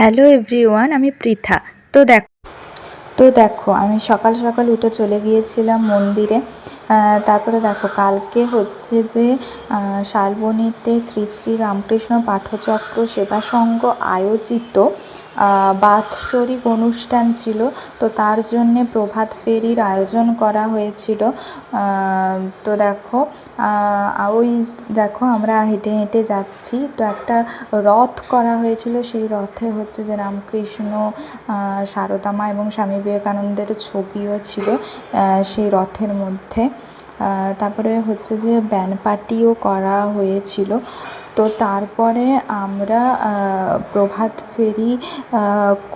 Hello everyone, আমি পৃথা। দেখো আমি সকাল সকাল উঠে চলে গিয়েছিলাম মন্দিরে। তারপরে দেখো কালকে হচ্ছে যে শালবনীতে শ্রী শ্রী রামকৃষ্ণ পাঠচক্র সেবা সংঘ আয়োজিত বাৎসরিক অনুষ্ঠান ছিল। তো তার জন্যে প্রভাত ফেরির আয়োজন করা হয়েছিল। তো দেখো আমরা হেঁটে হেঁটে যাচ্ছি। তো একটা রথ করা হয়েছিল, সেই রথে হচ্ছে যে রামকৃষ্ণ, সারদা মা এবং স্বামী বিবেকানন্দের ছবিও ছিল সেই রথের মধ্যে। তারপরে হচ্ছে যে ব্যান্ড পার্টিও করা হয়েছিল। তো তারপরে আমরা প্রভাত ফেরি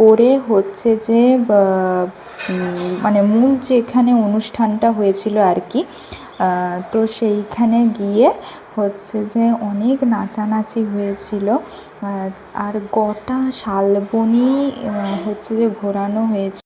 করে হচ্ছে যে মানে মূল যেখানে অনুষ্ঠানটা হয়েছিল আর কি, তো সেইখানে গিয়ে হচ্ছে যে অনেক নাচানাচি হয়েছিল। আর গোটা শালবনী হচ্ছে যে ঘোরানো হয়েছে।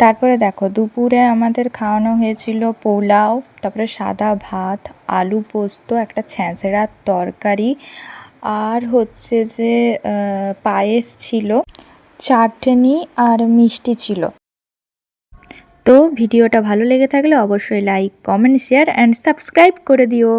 তারপরে দেখো দুপুরে আমাদের খাওয়ানো হয়েছিল পোলাও, তারপরে সাদা ভাত, আলু পোস্ত, একটা ছ্যাঁচড়ার তরকারি, আর হচ্ছে যে পায়েস ছিল, চাটনি আর মিষ্টি ছিল। তো ভিডিওটা ভালো লেগে থাকলে অবশ্যই like, comment, share and subscribe করে দিও।